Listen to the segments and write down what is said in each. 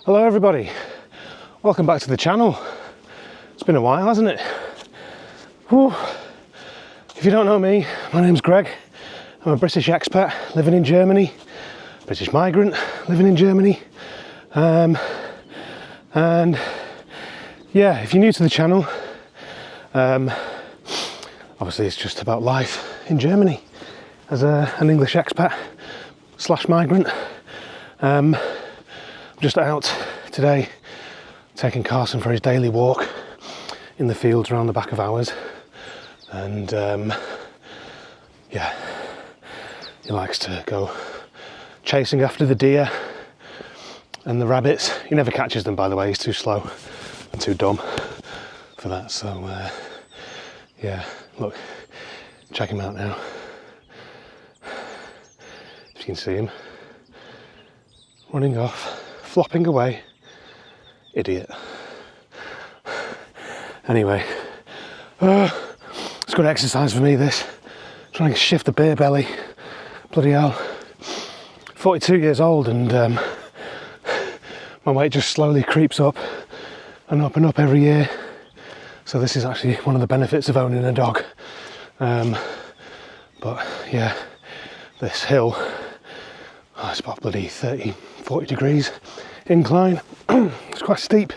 Hello everybody, welcome back to the channel. It's been a while, hasn't it? Whew. If you don't know me, my name's Greg. I'm a British expat living in Germany, British migrant living in Germany. And yeah, if you're new to the channel, obviously it's just about life in Germany as an English expat / migrant. I'm just out today taking Carson for his daily walk in the fields around the back of ours, and yeah, he likes to go chasing after the deer and the rabbits. He never catches them, by the way, he's too slow and too dumb for that. So yeah, look, check him out now. If you can see him running off, flopping away. Idiot. Anyway, it's good exercise for me, this. Trying to shift the beer belly. Bloody hell. 42 years old, and my weight just slowly creeps up and up every year. So this is actually one of the benefits of owning a dog. But yeah, this hill, it's about bloody 30-40 degrees incline. It's quite steep.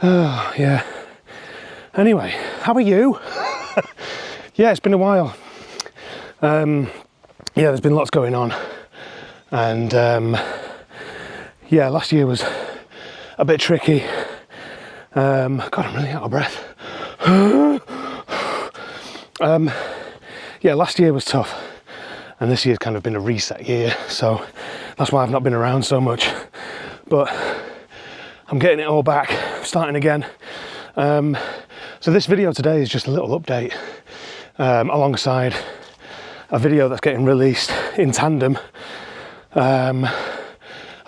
Oh yeah. Anyway, how are you? Yeah, it's been a while. Yeah, there's been lots going on, and yeah, last year was a bit tricky. God, I'm really out of breath. Yeah, last year was tough, and this year's kind of been a reset year, so that's why I've not been around so much. But I'm getting it all back, starting again. So this video today is just a little update alongside a video that's getting released in tandem, a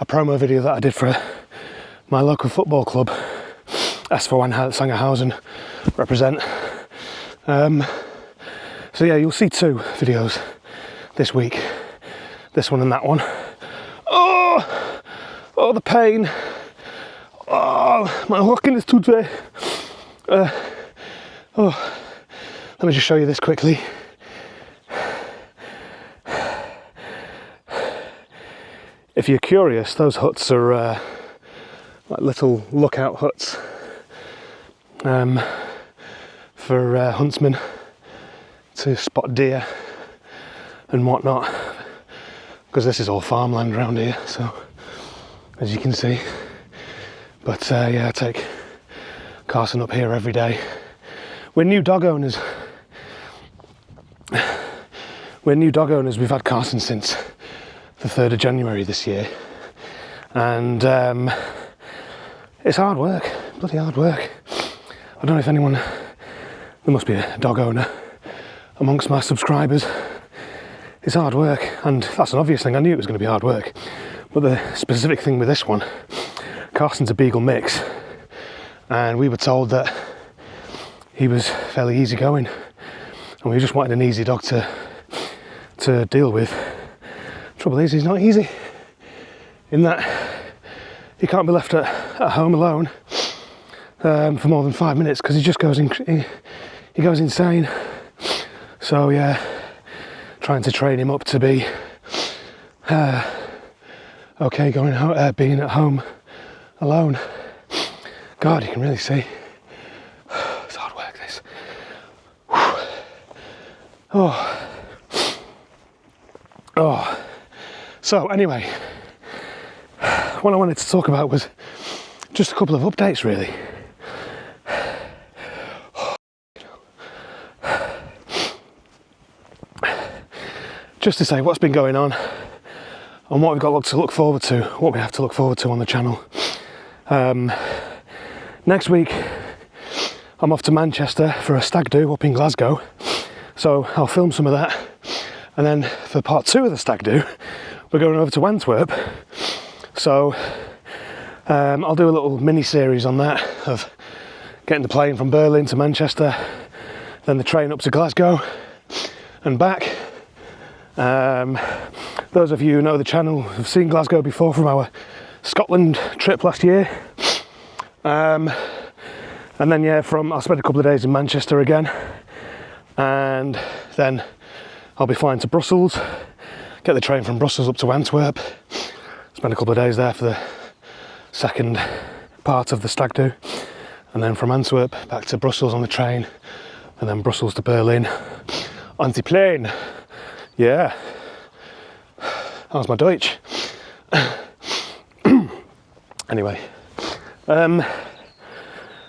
promo video that I did for my local football club, Sangerhausen, Sangerhausen, represent. So yeah, you'll see two videos this week, this one and that one. Oh, the pain. Oh, my rücken is tut weh. Oh, let me just show you this quickly. If you're curious, those huts are like little lookout huts for huntsmen to spot deer and whatnot, because this is all farmland around here, so as you can see. But yeah, I take Carson up here every day. We're new dog owners. We've had Carson since the 3rd of January this year, and it's hard work, bloody hard work. I don't know if anyone, there must be a dog owner amongst my subscribers. It's hard work, and that's an obvious thing. I knew it was going to be hard work, but the specific thing with this one, Carson's a Beagle mix, and we were told that he was fairly easygoing, and we just wanted an easy dog to deal with. Trouble is, he's not easy, in that he can't be left at home alone for more than 5 minutes, because he just goes he goes insane. So yeah, trying to train him up to be okay being at home alone. God, you can really see it's hard work, this. Oh. So anyway, what I wanted to talk about was just a couple of updates, really. Just to say what's been going on and what we've got to look forward to, what we have to look forward to on the channel. Next week, I'm off to Manchester for a stag do up in Glasgow, so I'll film some of that. And then for part 2 of the stag do, we're going over to Antwerp. So I'll do a little mini series on that, of getting the plane from Berlin to Manchester, then the train up to Glasgow and back. Those of you who know the channel have seen Glasgow before from our Scotland trip last year. And then yeah, I'll spend a couple of days in Manchester again, and then I'll be flying to Brussels, get the train from Brussels up to Antwerp, spend a couple of days there for the second part of the stag do, and then from Antwerp back to Brussels on the train, and then Brussels to Berlin on the plane. Yeah, how's my Deutsch? Anyway,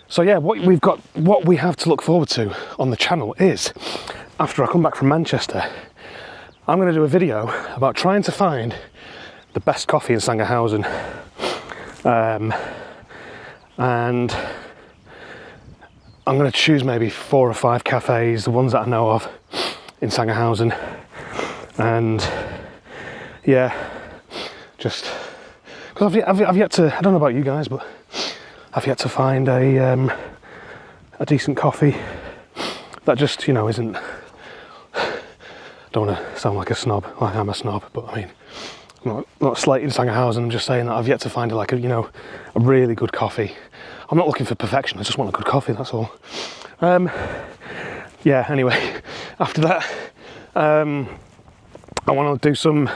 so yeah, what we have to look forward to on the channel is, after I come back from Manchester, I'm going to do a video about trying to find the best coffee in Sangerhausen, and I'm going to choose maybe 4 or 5 cafes, the ones that I know of in Sangerhausen, and yeah, just because I've yet to, I don't know about you guys, but I've yet to find a decent coffee that just, you know, isn't, don't want to sound like a snob, like I'm a snob, but I mean, I'm not slating Sangerhausen, I'm just saying that I've yet to find a really good coffee. I'm not looking for perfection, I just want a good coffee, that's all. Yeah, anyway, after that, I want to do some,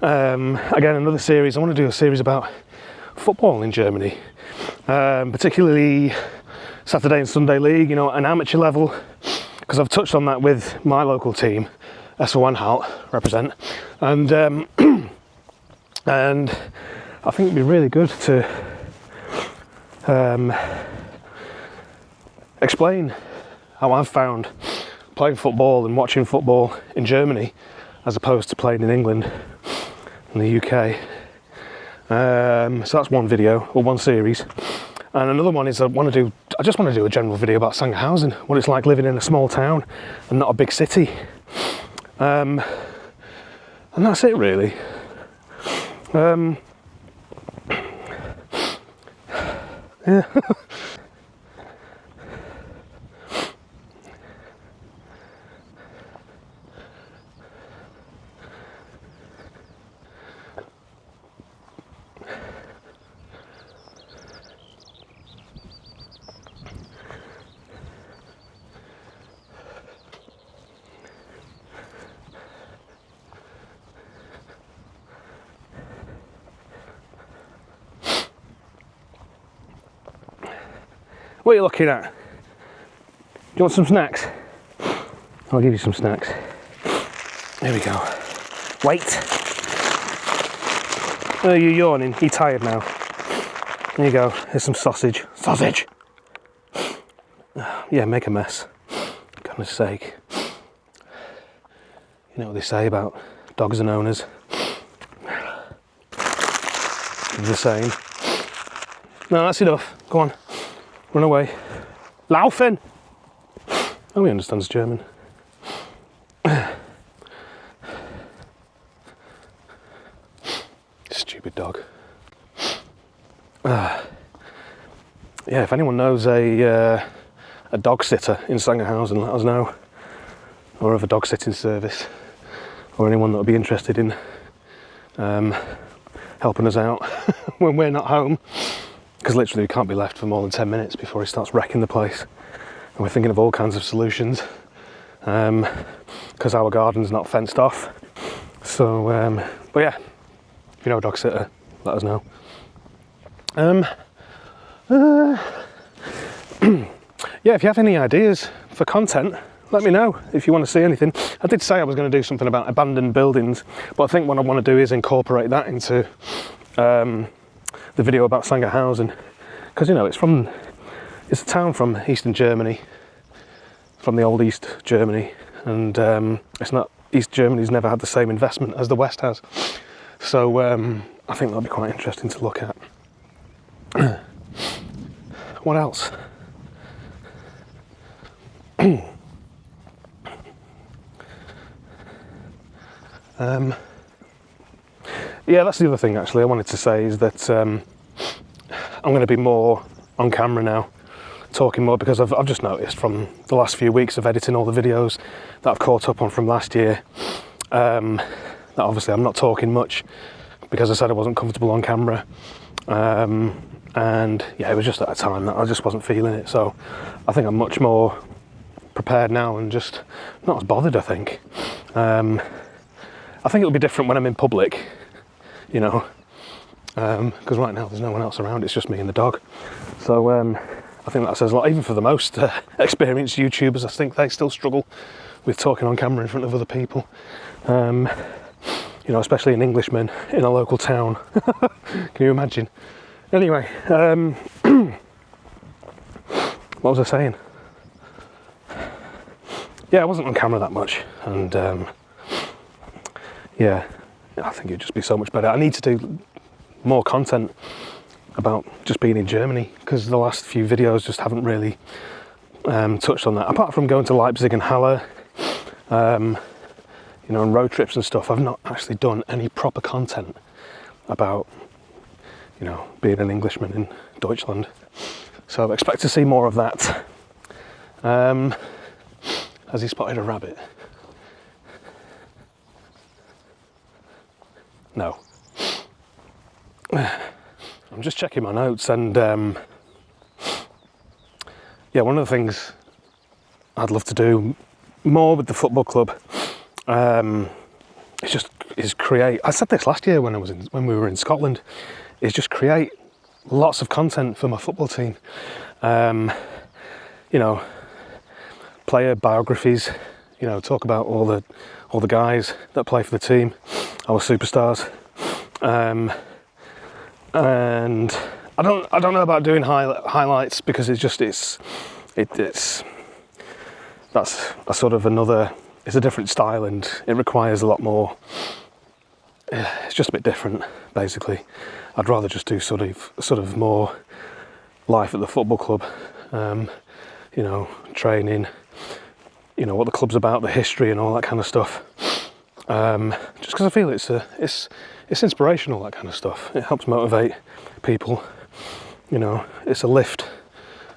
again, another series. I want to do a series about football in Germany, particularly Saturday and Sunday League, you know, an amateur level, because I've touched on that with my local team, Saxony-Anhalt, represent, and and I think it'd be really good to explain how I've found playing football and watching football in Germany as opposed to playing in England and the UK. So that's one video, or one series. And another one is I just want to do a general video about Sangerhausen, what it's like living in a small town and not a big city. And that's it really. Yeah. What are you looking at? Do you want some snacks? I'll give you some snacks. There we go. Wait. Oh, you're yawning. You're tired now. There you go. Here's some sausage. Sausage! Yeah, make a mess. For goodness sake. You know what they say about dogs and owners. The same. No, that's enough. Go on. Run away. Laufen! Oh, he understands German. Stupid dog. Yeah, if anyone knows a dog sitter in Sangerhausen, let us know. Or of a dog sitting service. Or anyone that would be interested in helping us out when we're not home. Because literally we can't be left for more than 10 minutes before he starts wrecking the place. And we're thinking of all kinds of solutions. Because our garden's not fenced off. So, but yeah, if you know a dog sitter, let us know. Yeah, if you have any ideas for content, let me know if you want to see anything. I did say I was going to do something about abandoned buildings, but I think what I want to do is incorporate that into the video about Sangerhausen, because you know it's a town from Eastern Germany, from the old East Germany, and it's not, East Germany's never had the same investment as the West has, so I think that'll be quite interesting to look at. What else? Yeah, that's the other thing actually I wanted to say, is that I'm going to be more on camera now, talking more, because I've just noticed from the last few weeks of editing all the videos that I've caught up on from last year, that obviously I'm not talking much because I said I wasn't comfortable on camera, And yeah, it was just at a time that I just wasn't feeling it. So I think I'm much more prepared now and just not as bothered, I think. I think it'll be different when I'm in public, you know, because right now there's no one else around, it's just me and the dog. So I think that says a lot, even for the most experienced YouTubers. I think they still struggle with talking on camera in front of other people. You know, especially an Englishman in a local town. Can you imagine? Anyway, what was I saying? Yeah, I wasn't on camera that much, and yeah, I think it'd just be so much better. I need to do more content about just being in Germany, because the last few videos just haven't really touched on that. Apart from going to Leipzig and Halle, you know, on road trips and stuff, I've not actually done any proper content about, you know, being an Englishman in Deutschland. So I expect to see more of that. Has he spotted a rabbit? No. I'm just checking my notes, and yeah, one of the things I'd love to do more with the football club is create. I said this last year when we were in Scotland. Is just create lots of content for my football team. You know, player biographies. You know, talk about all the guys that play for the team, our superstars. And I don't know about doing highlights, because it's that's a sort of another. It's a different style, and it requires a lot more. It's just a bit different, basically. I'd rather just do sort of more life at the football club, you know, training, you know, what the club's about, the history and all that kind of stuff. Just because I feel it's inspirational, that kind of stuff. It helps motivate people, you know. It's a lift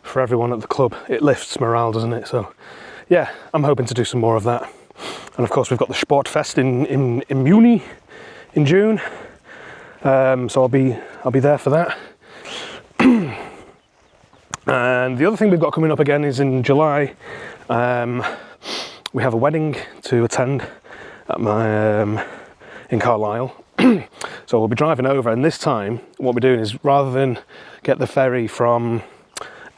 for everyone at the club. It lifts morale, doesn't it? So yeah, I'm hoping to do some more of that. And of course we've got the Sportfest in Munich in June. So I'll be there for that. And the other thing we've got coming up again is in July. We have a wedding to attend at my in Carlisle. So we'll be driving over, and this time what we're doing is, rather than get the ferry from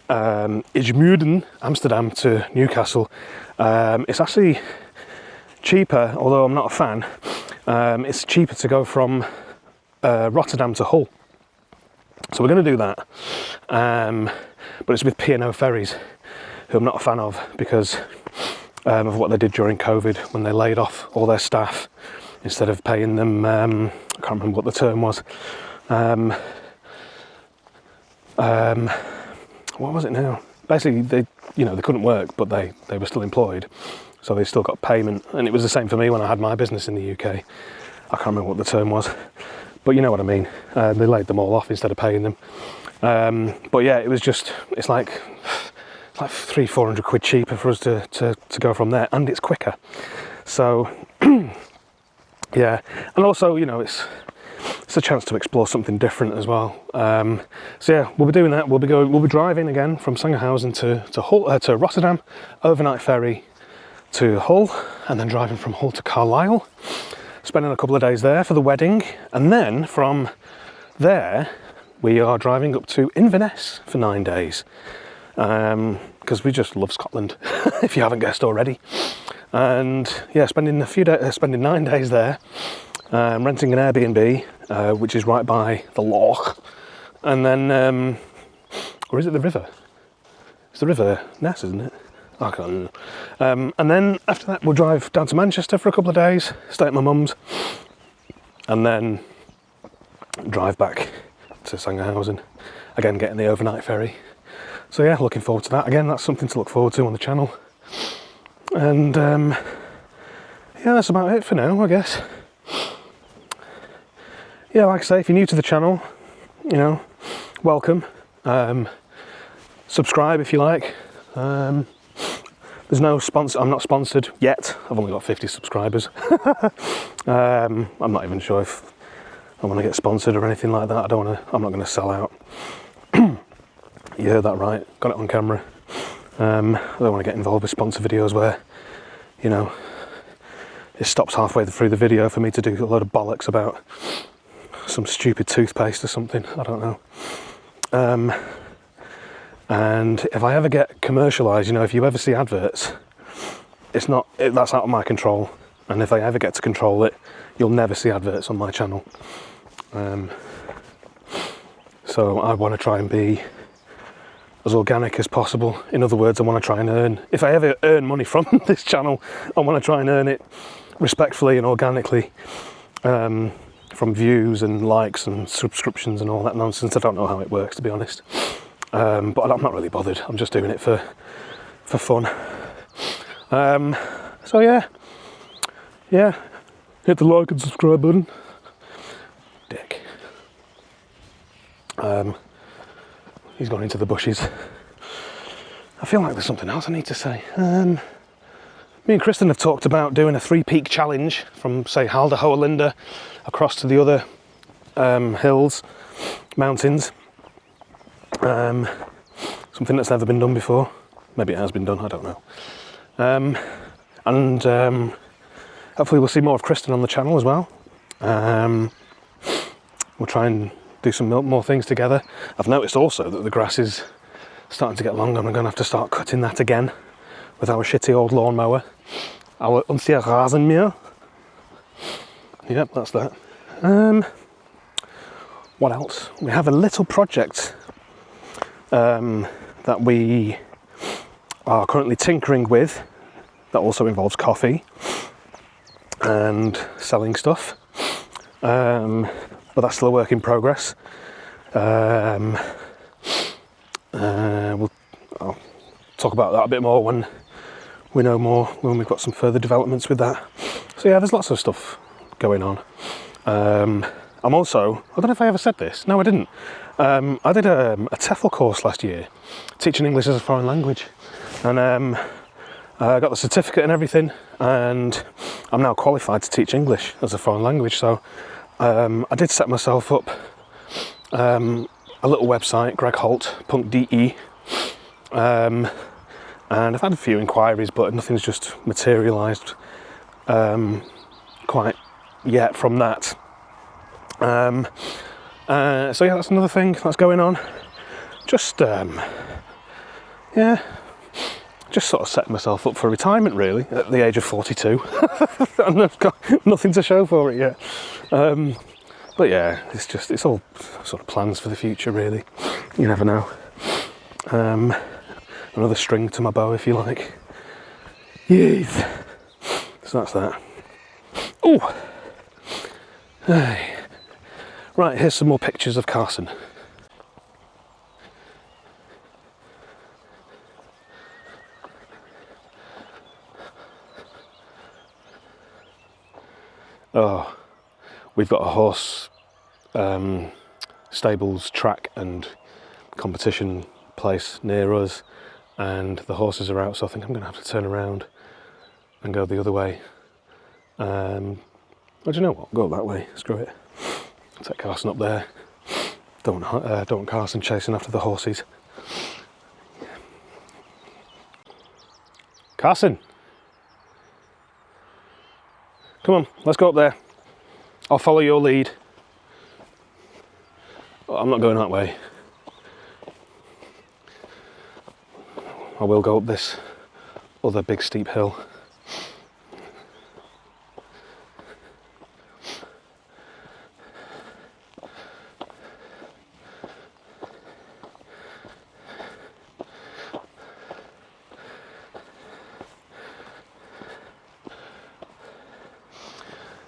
Ijmuiden, Amsterdam, to Newcastle, it's actually cheaper, although I'm not a fan. It's cheaper to go from Rotterdam to Hull. So we're going to do that, but it's with P&O Ferries, who I'm not a fan of, because of what they did during COVID, when they laid off all their staff instead of paying them. I can't remember what the term was. What was it now? Basically, they couldn't work, but they were still employed, so they still got payment. And it was the same for me when I had my business in the UK. I can't remember what the term was, but you know what I mean. They laid them all off instead of paying them. But yeah, it's like 300-400 quid cheaper for us to go from there, and it's quicker. So yeah, and also, you know, it's a chance to explore something different as well. So yeah, we'll be doing that. We'll be driving again from Sangerhausen to Hull, to Rotterdam, overnight ferry to Hull, and then driving from Hull to Carlisle, spending a couple of days there for the wedding, and then from there we are driving up to Inverness for 9 days, because we just love Scotland, if you haven't guessed already. And yeah, spending 9 days there, renting an Airbnb, which is right by the loch, and then, or is it the river? It's the River Ness, isn't it? I can't know. And then after that, we'll drive down to Manchester for a couple of days, stay at my mum's, and then drive back to Sangerhausen, again getting the overnight ferry. So yeah, looking forward to that. Again, that's something to look forward to on the channel. And yeah, that's about it for now, I guess. Yeah, like I say, if you're new to the channel, you know, welcome. Subscribe if you like. There's no sponsor. I'm not sponsored yet. I've only got 50 subscribers. I'm not even sure if I want to get sponsored or anything like that. I'm not going to sell out. You heard that right, got it on camera. I don't want to get involved with sponsor videos where, you know, it stops halfway through the video for me to do a load of bollocks about some stupid toothpaste or something, I don't know. And if I ever get commercialised, you know, if you ever see adverts, that's out of my control. And if I ever get to control it, you'll never see adverts on my channel. So I want to try and be as organic as possible. In other words, I want to try and earn, if I ever earn money from this channel, I want to try and earn it respectfully and organically, from views and likes and subscriptions and all that nonsense. I don't know how it works, to be honest. But I'm not really bothered. I'm just doing it for fun. So yeah, hit the like and subscribe button. Dick. He's gone into the bushes. I feel like there's something else I need to say. Me and Kristen have talked about doing a 3-peak challenge from, say, Halderhoelinde across to the other mountains. Something that's never been done before. Maybe it has been done, I don't know. And hopefully we'll see more of Kristen on the channel as well. We'll try and do some more things together. I've noticed also that the grass is starting to get longer, and I'm going to have to start cutting that again with our shitty old lawnmower. Our unser Rasenmäher. Yep, that's that. What else? We have a little project that we are currently tinkering with that also involves coffee and selling stuff. But that's still a work in progress. I'll talk about that a bit more when we know more, when we've got some further developments with that. So yeah, there's lots of stuff going on. I'm also, I don't know if I ever said this, no I didn't. I did a TEFL course last year, teaching English as a foreign language. And I got the certificate and everything, and I'm now qualified to teach English as a foreign language. So I did set myself up a little website, gregholt.de, and I've had a few inquiries, but nothing's just materialised quite yet from that. So yeah, that's another thing that's going on. Just sort of setting myself up for retirement, really, at the age of 42. And I've got nothing to show for it yet. But yeah, it's all sort of plans for the future, really. You never know. Another string to my bow, if you like. Yes. So that's that. Oh. Hey. Right, here's some more pictures of Carson. Oh, we've got a horse stables, track and competition place near us, and the horses are out, so I think I'm going to have to turn around and go the other way. Well, do you know what? Go that way, screw it. I'll take Carson up there. Don't want Carson chasing after the horses. Carson! Come on, let's go up there. I'll follow your lead. Oh, I'm not going that way. I will go up this other big steep hill.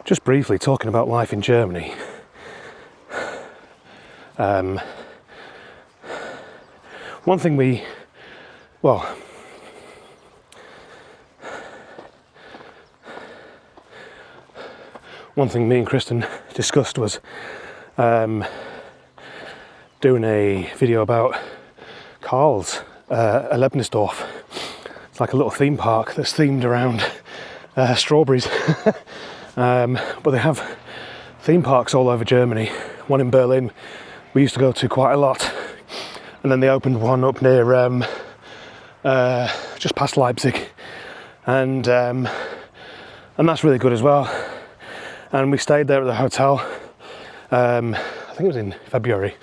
Just briefly talking about life in Germany. One thing me and Kristen discussed was doing a video about Karl's Erlebnisdorf. It's like a little theme park that's themed around strawberries. But they have theme parks all over Germany. One in Berlin we used to go to quite a lot, and then they opened one up near just past Leipzig, and that's really good as well. And we stayed there at the hotel. I think it was in February,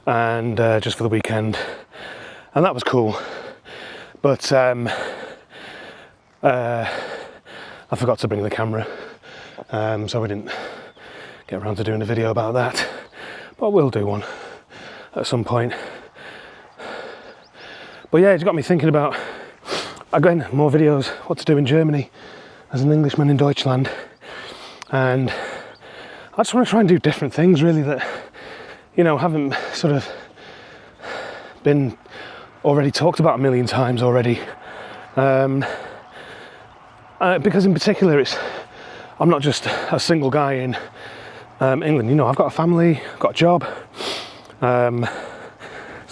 and just for the weekend, and that was cool. But I forgot to bring the camera, so we didn't get around to doing a video about that. But we'll do one at some point. But yeah, it's got me thinking about, again, more videos, what to do in Germany as an Englishman in Deutschland. And I just want to try and do different things, really, that, you know, haven't sort of been already talked about a million times already. Because in particular, I'm not just a single guy in England. You know, I've got a family, I've got a job. So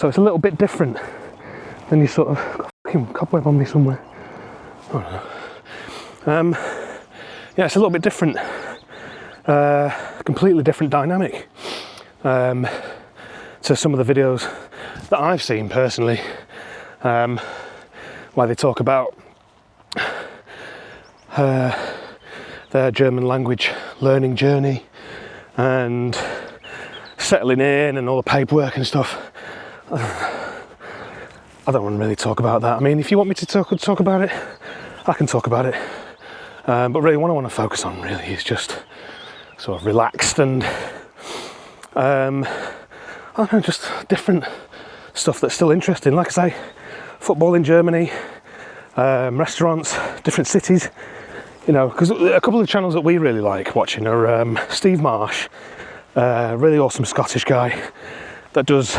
it's a little bit different than you sort of, got a fucking cobweb on me somewhere. I don't know. Yeah, it's a little bit different. Completely different dynamic to some of the videos that I've seen personally, where they talk about their German language learning journey and settling in and all the paperwork and stuff. I don't want to really talk about that. I mean, if you want me to talk about it, I can talk about it. But really what I want to focus on really is just sort of relaxed and I don't know, just different stuff that's still interesting. Like I say, football in Germany, restaurants, different cities, you know, because a couple of channels that we really like watching are Steve Marsh, really awesome Scottish guy that does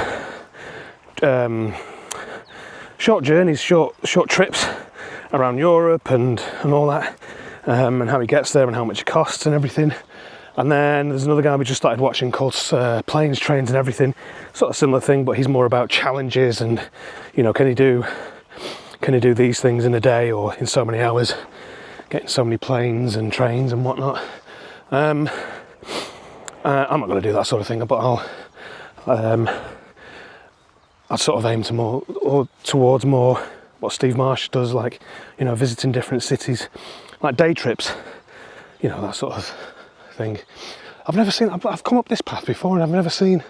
short journeys, short trips around Europe and all that, and how he gets there and how much it costs and everything. And then there's another guy we just started watching called Planes, Trains and Everything, sort of similar thing, but he's more about challenges and, you know, can he do these things in a day or in so many hours, getting so many planes and trains and whatnot. I'm not going to do that sort of thing, but I'd sort of aim towards more what Steve Marsh does, like, you know, visiting different cities, like day trips, you know, that sort of thing. I've come up this path before and I've never seen,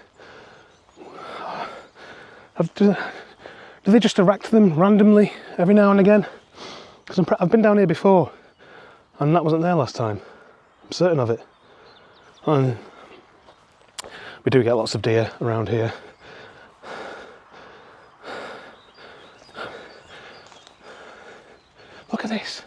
do they just erect them randomly every now and again? Because I've been down here before and that wasn't there last time, I'm certain of it. And we do get lots of deer around here. Look at this.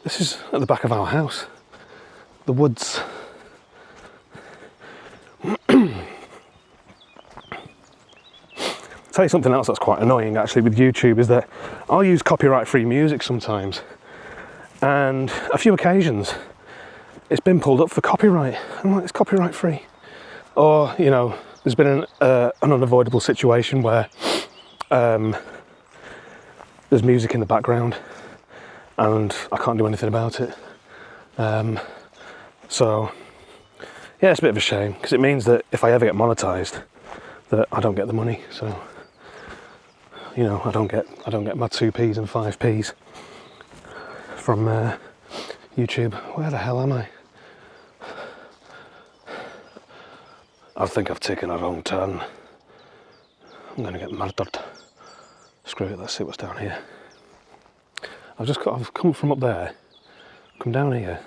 This is at the back of our house, the woods. Tell you something else that's quite annoying actually with YouTube is that I'll use copyright-free music sometimes, and a few occasions it's been pulled up for copyright. I'm like, it's copyright-free. Or, you know, there's been an unavoidable situation where there's music in the background and I can't do anything about it. So, yeah, it's a bit of a shame because it means that if I ever get monetized, that I don't get the money. So, you know, I don't get my 2p's and 5p's from YouTube. Where the hell am I? I think I've taken a wrong turn. I'm going to get murdered. Screw it, let's see what's down here. I've come from up there, come down here,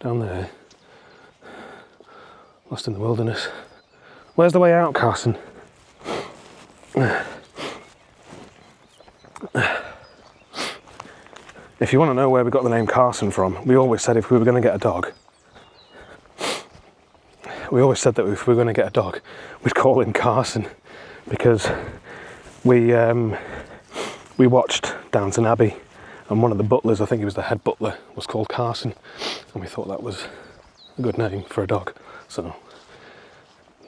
down there, lost in the wilderness. Where's the way out, Carson? If you want to know where we got the name Carson from, we always said if we were going to get a dog, we'd call him Carson, because we watched Downton Abbey, and one of the butlers, I think he was the head butler, was called Carson, and we thought that was a good name for a dog. So,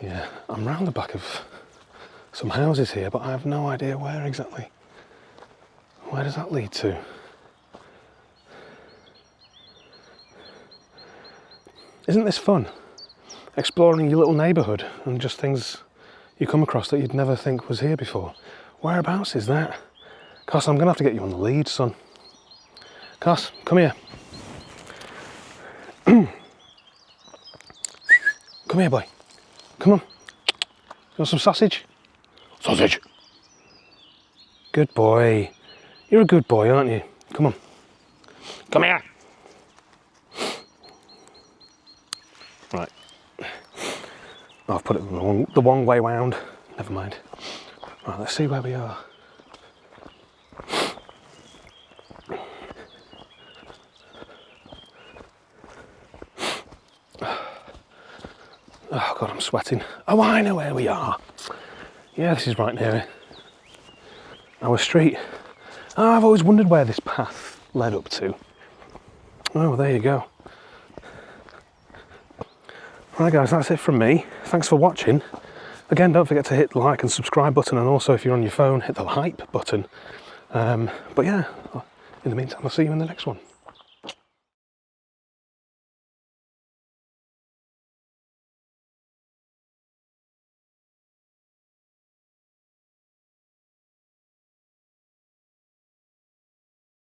yeah, I'm round the back of some houses here, but I have no idea where exactly. Where does that lead to? Isn't this fun? Exploring your little neighbourhood and just things you come across that you'd never think was here before. Whereabouts is that? Carson, I'm going to have to get you on the lead, son. Carson, come here. Come here, boy. Come on. You want some sausage? Sausage! Good boy. You're a good boy, aren't you? Come on. Come here! Right. Oh, I've put it the wrong way round. Never mind. Right, let's see where we are. Oh God, I'm sweating. Oh, I know where we are. Yeah, this is right near it. Our street. Oh, I've always wondered where this path led up to. Oh, well, there you go. Right guys, that's it from me. Thanks for watching. Again, don't forget to hit the like and subscribe button, and also if you're on your phone, hit the hype button. But yeah, in the meantime, I'll see you in the next one.